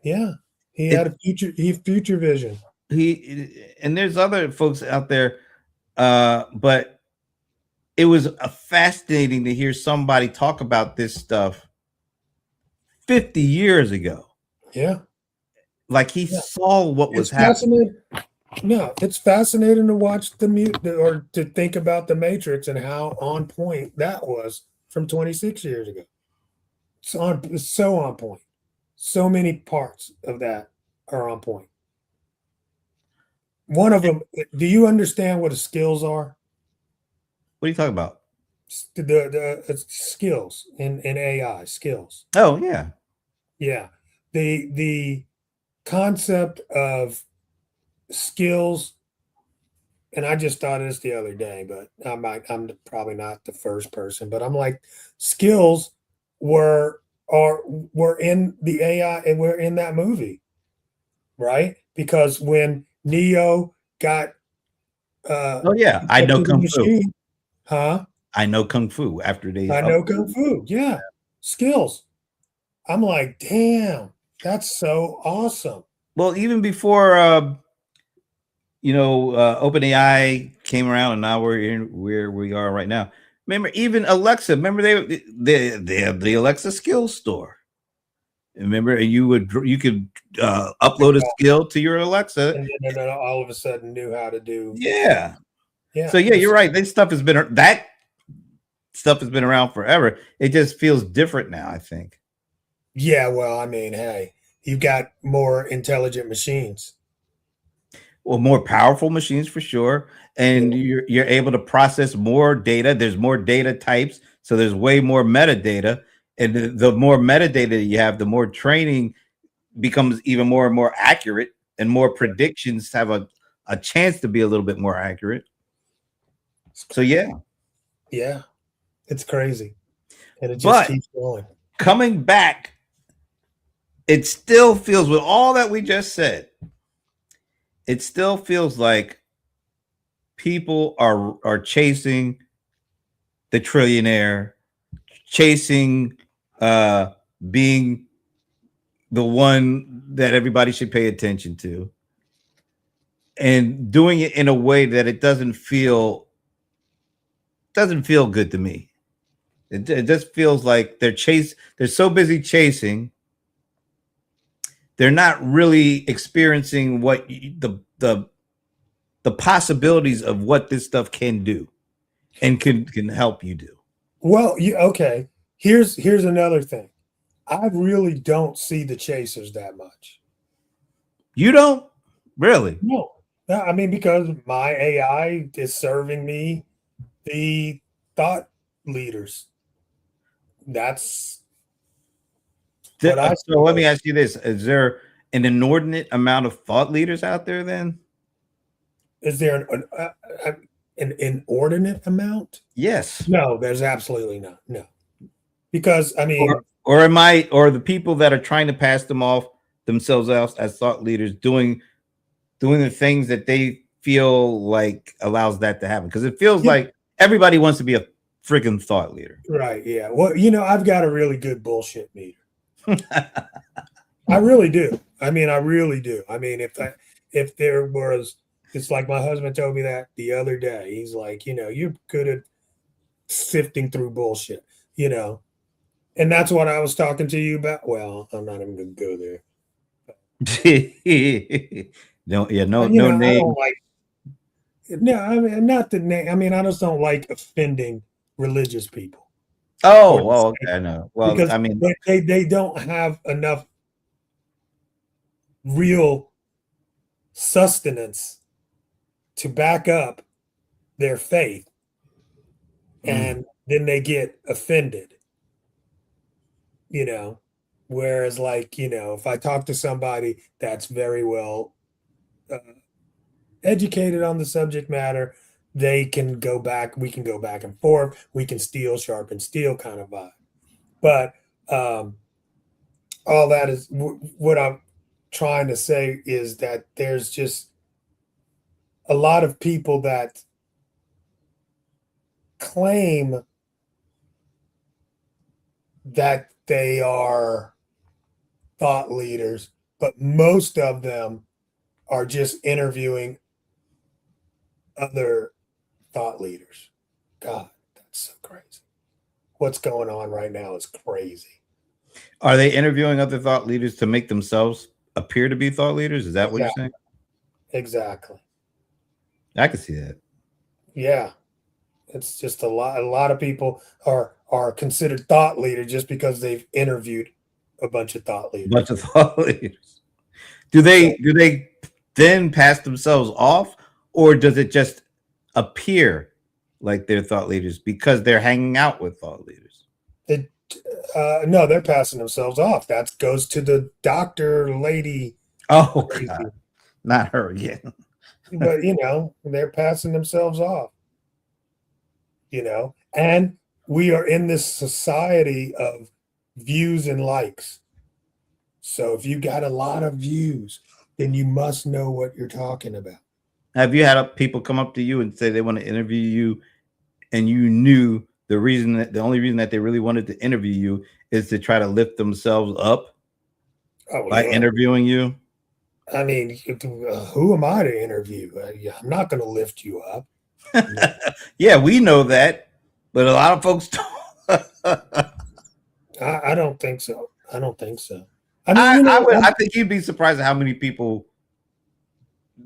yeah. He had It a future vision. he and there's other folks out there, but it was fascinating to hear somebody talk about this stuff 50 years ago. Yeah, Like he yeah. saw what was It's happening. fascinating. No, it's fascinating to watch or to think about The Matrix and how on point that was from 26 years ago. It's so on point. So many parts of that are on point. One of them, do you understand what the skills are? What are you talking about? The skills in AI skills. Oh yeah. Yeah. The concept of skills, and I just thought of this the other day, but I'm probably not the first person, but I'm like, skills were were in the AI and were in that movie, right? Because when Neo got Oh yeah. I up know to the kung fu. machine, huh? I know kung fu after they I up. know kung fu. Yeah, skills. I'm like, damn, that's so awesome. Well, even before OpenAI came around, and now we're in where we are right now. Remember, even Alexa. Remember they have the Alexa skill store. Remember, and you could upload a skill to your Alexa. And then all of a sudden knew how to do. Yeah. Yeah, So yeah, you're right. That stuff has been around forever. It just feels different now. I think. yeah. Well, I mean, hey, you've got more intelligent machines. Well, more powerful machines for sure, Yeah, and you're able to process more data. There's more data types, so there's way more metadata, and the more metadata you have, the more training becomes even more and more accurate, and more predictions have a chance to be a little bit more accurate. it's So crazy. yeah, Yeah, it's crazy, and it just but keeps going. coming back, it still feels with all that we just said, it still feels like people are chasing the trillionaire, chasing uh being the one that everybody should pay attention to, and doing it in a way that it doesn't feel doesn't feel good to me. It just feels like they're so busy chasing, they're not really experiencing what the possibilities of what this stuff can do and can help you do. Well, okay. Here's another thing. I really don't see the chasers that much. You don't really. No. I mean, because my AI is serving me the thought leaders. That's what I So let me suppose. ask you this: is there an inordinate amount of thought leaders out there? Then Is there an inordinate amount? yes. No, there's absolutely not. No, because I Or mean, or the people that are trying to pass them off themselves out as thought leaders doing the things that they feel like allows that to happen, because it feels yeah, like everybody wants to be a freaking thought leader. right, yeah. Well, I've got a really good bullshit meter. I really do. I mean, I really do. I mean, if there was, it's like my husband told me that the other day. He's like, you're good at sifting through bullshit, and that's what I was talking to you about. Well, I'm not even going to go there. No, yeah, no, But, no I name. don't like. No, I mean, not the name. I mean, I just don't like offending religious people or Oh, the oh, saints okay, I know. Well, because I mean, they don't have enough real sustenance to back up their faith, mm, and then they get offended, you know. Whereas, like, if I talk to somebody that's very well uh, educated on the subject matter, they can go back. We can go back and forth. We can steel sharpen steel kind of vibe. But um, all that is what I'm trying to say is that there's just a lot of people that claim that they are thought leaders, but most of them are just interviewing other thought leaders. God, that's so crazy. What's going on right now is crazy. are they interviewing other thought leaders to make themselves appear to be thought leaders? Is that what you're Exactly. saying? Exactly. I can see that. Yeah. It's just a lot of people are considered thought leaders just because they've interviewed a bunch of thought A bunch leaders. of thought leaders. So Do they then pass themselves off, or does it just appear like they're thought leaders because they're hanging out with thought leaders? it no, they're passing themselves off. That goes to the doctor lady Oh God, crazy. not her again. But they're passing themselves off, and we are in this society of views and likes. So if you got a lot of views, then you must know what you're talking about. Have you had people come up to you and say they want to interview you, and you knew the only reason that they really wanted to interview you is to try to lift themselves up Oh by yeah. interviewing you? I mean, who am I to interview? Yeah, I'm not going to lift you up. No, Yeah, we know that, but a lot of folks don't. I don't think so. I don't think so. I mean, I think you'd be surprised at how many people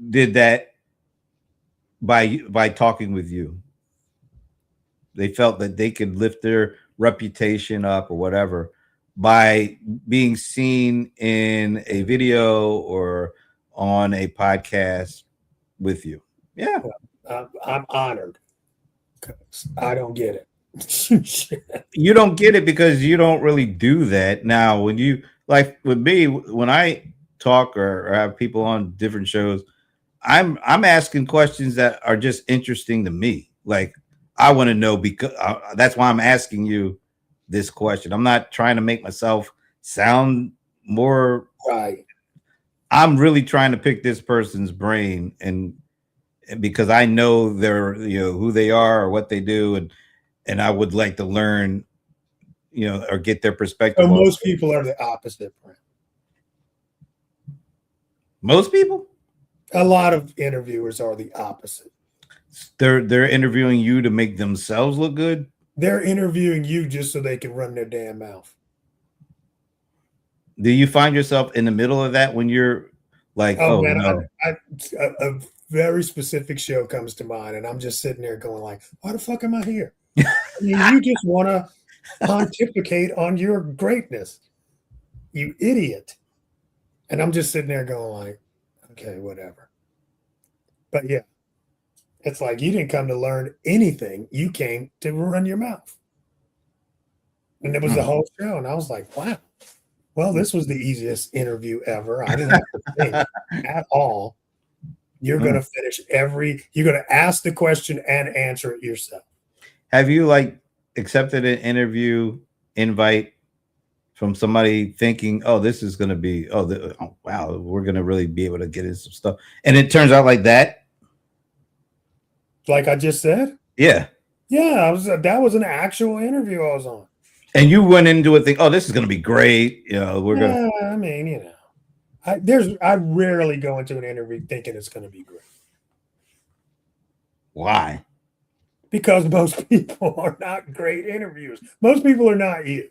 did that by talking with you. They felt that they could lift their reputation up or whatever by being seen in a video or on a podcast with you. Yeah. I'm honored because I don't get it. You don't get it because you don't really do that. Now, when you like with me, when I talk or have people on different shows, I'm asking questions that are just interesting to me. Like I want to know because that's why I'm asking you this question. I'm not trying to make myself sound more. Right. I'm really trying to pick this person's brain and because I know they're who they are or what they do and I would like to learn or get their So perspective on most people are the opposite. most people. A lot of interviewers are the opposite. They're interviewing you to make themselves look good. They're interviewing you just so they can run their damn mouth. Do you find yourself in the middle of that when you're like, Oh oh man, no? a very specific show comes to mind, and I'm just sitting there going like, why the fuck am I here? I mean, you just want to pontificate on your greatness, you idiot. And I'm just sitting there going like, okay, whatever. But yeah, it's like you didn't come to learn anything. You came to run your mouth. And it was the whole show. And I was like, wow, well, this was the easiest interview ever. I didn't have to think at all. You're going to finish you're going to ask the question and answer it yourself. Have you like accepted an interview invite from somebody thinking, oh, this is going to be, oh, wow, we're going to really be able to get into some stuff. And it turns out like that? Like I just said? Yeah. Yeah, that was an actual interview I was on. And you went into it thinking, oh, this is going to be great. You know, we're going to. I mean, you know, I rarely go into an interview thinking it's going to be great. Why? Because most people are not great interviewers. Most people are not you.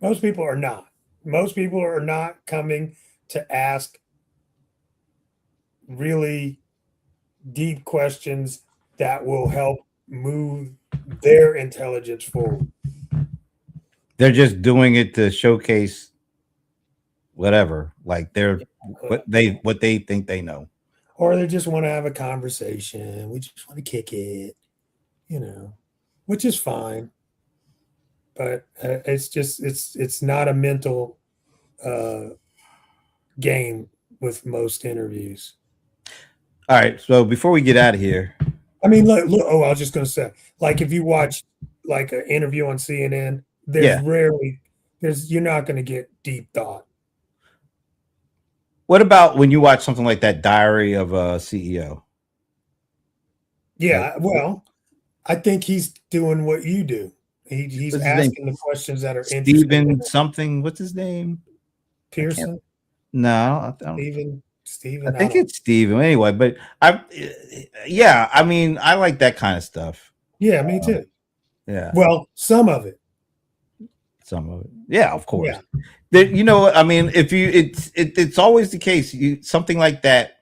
Most people are not. Most people are not coming to ask really deep questions that will help move their intelligence forward. They're just doing it to showcase whatever, like they're what they think they know, or they just want to have a conversation. We just want to kick it, you know, which is fine. But it's not a mental game with most interviews. All right, so before we get out of here, I mean, look, I was just going to say, like, if you watch like an interview on CNN, you're not going to get deep thought. What about when you watch something like that Diary of a CEO? Yeah, well, I think he's doing what you do. He's asking the questions that are interesting. Steven something. What's his name? Pearson? No, Steven. I think it's Steven. Anyway, but I mean, I like that kind of stuff. Yeah, me too. Yeah. Well, some of it. Some of it. Yeah, of course. Yeah. You know, I mean, it's always the case. Something like that,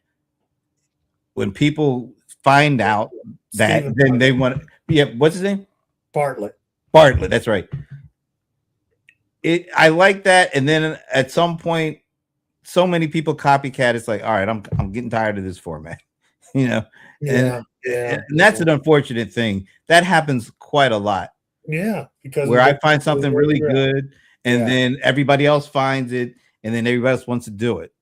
when people find out that, Stephen then they want. Yeah, what's his name? Bartlett. That's right. I like that, and then at some point, so many people copycat. It's like, all right, I'm getting tired of this format, you know. And that's an unfortunate thing. That happens quite a lot. Yeah, because where I find something really good, and then everybody else finds it, and then everybody else wants to do it.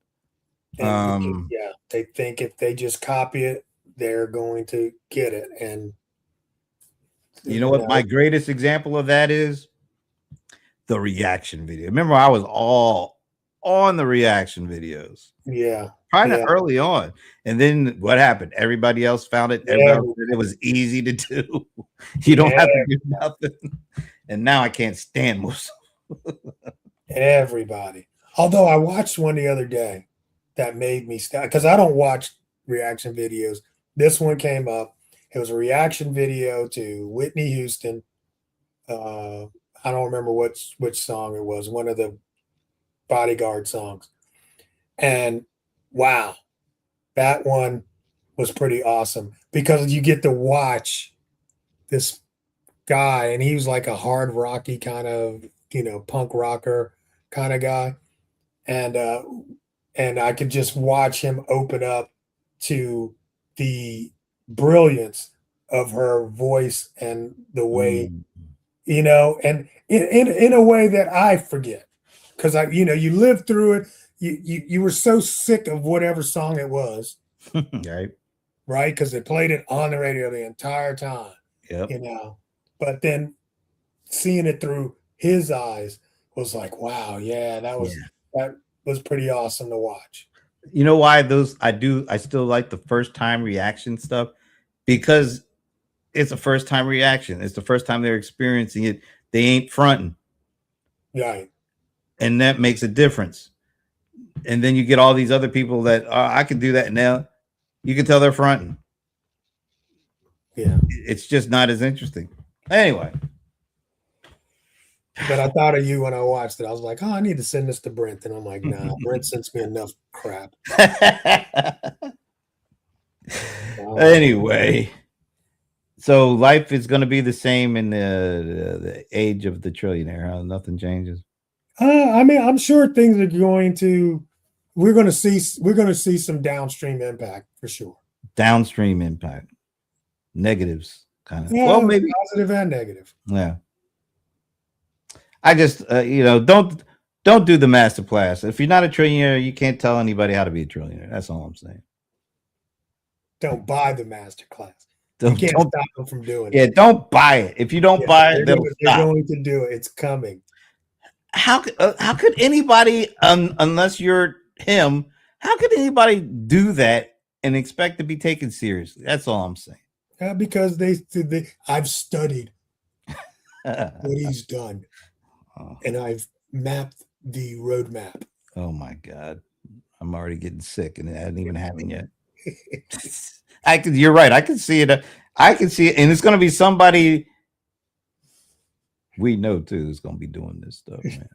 They think if they just copy it, they're going to get it. And you know what my greatest example of that is? The reaction video. Remember, I was all on the reaction videos. Yeah. Kind of early on. And then what happened? Everybody else found it. Everybody else said it was easy to do. You don't have to do nothing. And now I can't stand most. Everybody. Although I watched one the other day that made me stop, because I don't watch reaction videos. This one came up. It was a reaction video to Whitney Houston. I don't remember which song it was, one of the Bodyguard songs. And wow, that one was pretty awesome because you get to watch this guy, and he was like a hard rocky kind of, punk rocker kind of guy. And I could just watch him open up to the brilliance of her voice and the way, and in a way that I forget, because you lived through it. You were so sick of whatever song it was, right? Because they played it on the radio the entire time, But then seeing it through his eyes was like, wow, that was pretty awesome to watch. You know why I still like the first time reaction stuff, because it's a first time reaction. It's the first time they're experiencing it. They ain't fronting. Right. And that makes a difference. and then you get all these other people that I can do that, and now you can tell they're fronting. Yeah. It's just not as interesting. Anyway. But I thought of you when I watched it. I was like, oh, I need to send this to Brent. And I'm like, nah, Brent sends me enough crap. Anyway, so life is going to be the same in the age of the trillionaire. Huh? Nothing changes. I mean, I'm sure things are going to. We're going to see some downstream impact for sure. Downstream impact, negatives, kind of. Yeah, Well, maybe positive and negative. Yeah. I just don't do the master class. If you're not a trillionaire, you can't tell anybody how to be a trillionaire. That's all I'm saying. Don't buy the master class. Don't, you can't don't, stop them from doing yeah, it. don't buy it. If you don't buy it, they're stop. going to do it. It's coming. How could anybody, unless you're him, how could anybody do that and expect to be taken seriously? That's all I'm saying. Because I've studied what he's done, and I've mapped the roadmap. Oh my God, I'm already getting sick, and it hasn't even happened yet. You're right. I can see it. I can see it, and it's going to be somebody we know too who's going to be doing this stuff, man.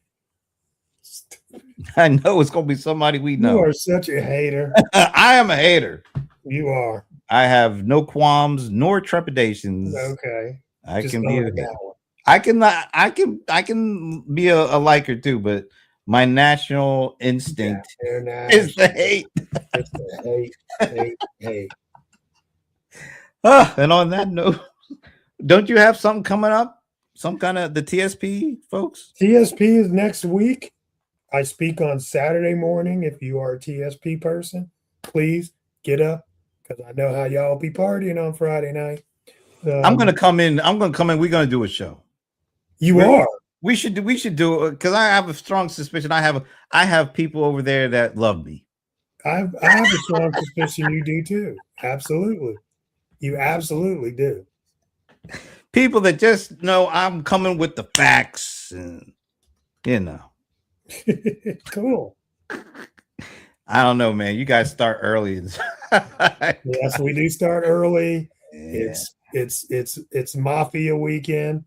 I know it's going to be somebody we know. You are such a hater. I am a hater. You are. I have no qualms nor trepidations. Okay. I can be I can be a liker too, but my national instinct is the hate. It's the hate. And on that note, don't you have something coming up? Some kind of the TSP, folks? TSP is next week. I speak on Saturday morning. If you are a TSP person, please get up, because I know how y'all be partying on Friday night. I'm gonna come in. We're gonna do a show. We should do it, because I have a strong suspicion. I have people over there that love me. I have a strong suspicion you do too. Absolutely. You absolutely do. People that just know I'm coming with the facts, and Cool. I don't know, man. You guys start early. Yes, we do start early. Yeah. It's Mafia weekend.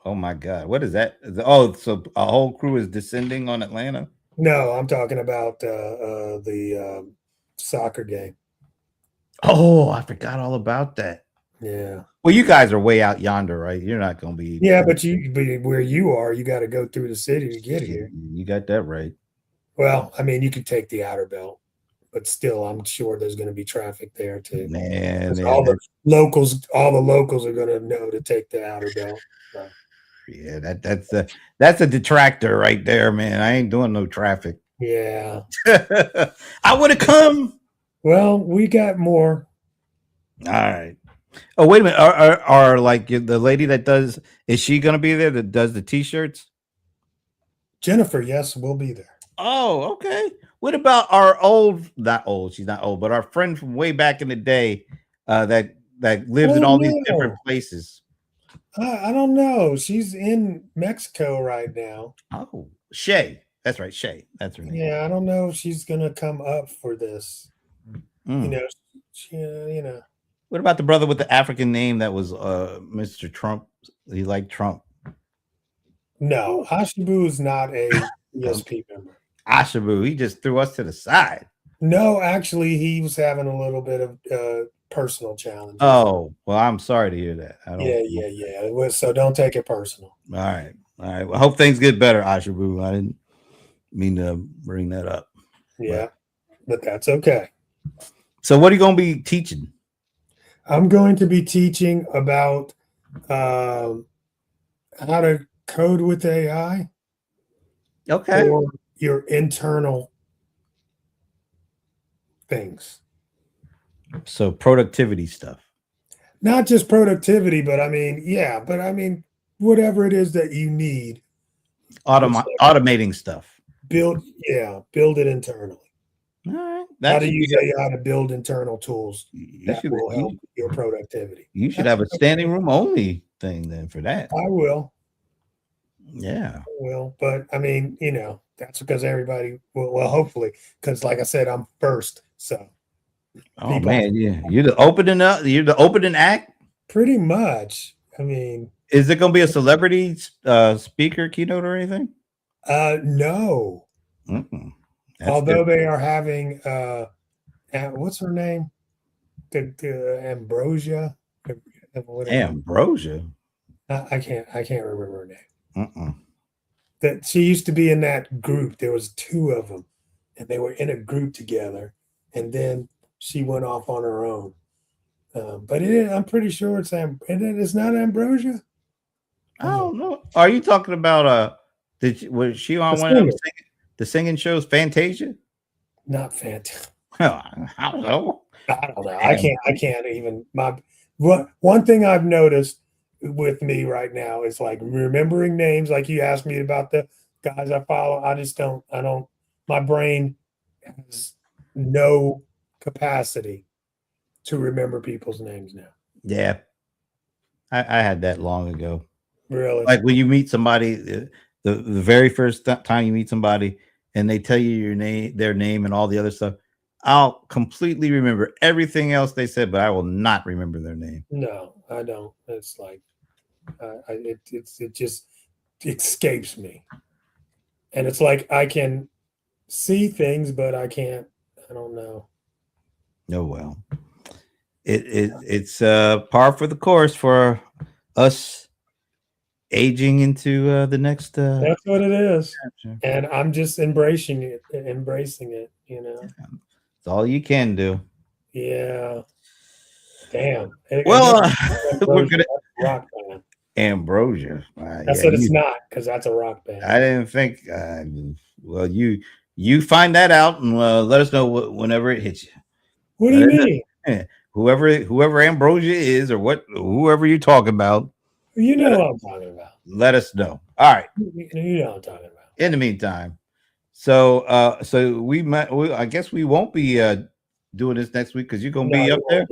Oh my God, what is that? Oh, so a whole crew is descending on Atlanta? No, I'm talking about the soccer game. Oh, I forgot all about that. Yeah. Well, you guys are way out yonder, right? You're not going to be. Yeah, but where you are, you got to go through the city to get here. You got that right. Well, I mean, you could take the outer belt, but still, I'm sure there's going to be traffic there too. Man, all the locals are going to know to take the outer belt. So. Yeah, that's a detractor right there, man. I ain't doing no traffic. Yeah. I would have come. Well, we got more. All right. Oh, wait a minute. Are like the lady that does, is she going to be there that does the t-shirts? Jennifer, yes, we'll be there. Oh, okay. What about our she's not old, but our friend from way back in the day that lives in all these different places? I don't know. She's in Mexico right now. Oh, Shay. That's right. Shay. That's her name. Yeah, I don't know if she's going to come up for this. What about the brother with the African name that was Mr. Trump? He liked Trump. No, Ashabu is not a ESP member. Ashabu, he just threw us to the side. No, actually, he was having a little bit of personal challenges. Oh, well, I'm sorry to hear that. Yeah. So don't take it personal. All right. Well, I hope things get better, Ashabu. I didn't mean to bring that up. Yeah, but that's okay. So what are you going to be teaching? I'm going to be teaching about how to code with AI. Okay. Or your internal things. So productivity stuff. Not just productivity, but I mean, whatever it is that you need. Automating stuff. Build it internally. All right. How to use AI to build internal tools that will help your productivity. You should have a standing room only thing then for that. I will. Yeah. I will. But I mean, That's because everybody, well, hopefully, because like I said, I'm first. So Oh people man, yeah, you're the opening up. You're the opening act. pretty much. I mean, Is it going to be a celebrity speaker keynote or anything? no. Mm-mm. That's good. Although they are having, what's her name? The Ambrosia, whatever. Ambrosia. I can't remember her name. Mm-mm. That she used to be in that group. There was two of them, and they were in a group together. And then she went off on her own. But I'm pretty sure it's not Ambrosia. I don't know. Are you talking about was she The on one of them singer, the singing shows Fantasia? not Fant. I don't know. I don't know. I Am- can't. I can't even. One thing I've noticed with me right now is like remembering names. Like you asked me about the guys I follow. I just don't. I don't. My brain has no capacity to remember people's names now. Yeah, I had that long ago. Really. Like when you meet somebody, the very first time you meet somebody, and they tell you your name, their name, and all the other stuff. I'll completely remember everything else they said, but I will not remember their name. No, I don't. It's like it just escapes me, and it's like I can see things, but I can't. I don't know. Oh well. It's par for the course for us aging into the next That's what it is, chapter. and I'm just embracing it. Embracing it. It's all you can do. Yeah. Damn. Well, we're Ambrosia, gonna that's a rock band. Ambrosia. I said it's not because that's a rock band. I didn't think. Well, you find that out and let us know whenever it hits you. What do you mean? Whoever Ambrosia is, or whoever you're talking about, You know what I'm talking about. let us know. All right. You know what I'm talking about. In the meantime, so I guess we won't be doing this next week because you're gonna be up there.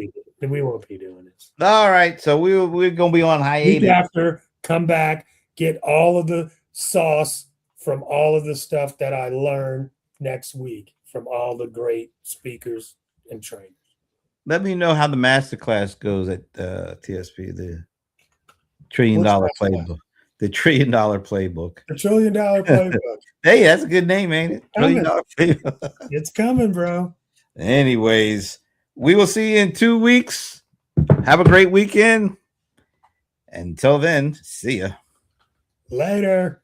We won't be doing this. All right, so we're gonna be on hiatus. Week after, come back, get all of the sauce from all of the stuff that I learned next week from all the great speakers and trainers. Let me know how the master class goes at TSP, the $1 trillion playbook. The $1 trillion playbook. The $1 trillion playbook. Hey, that's a good name, ain't it? $1 trillion playbook. It's coming, bro. Anyways, we will see you in 2 weeks. Have a great weekend. Until then, see ya. Later.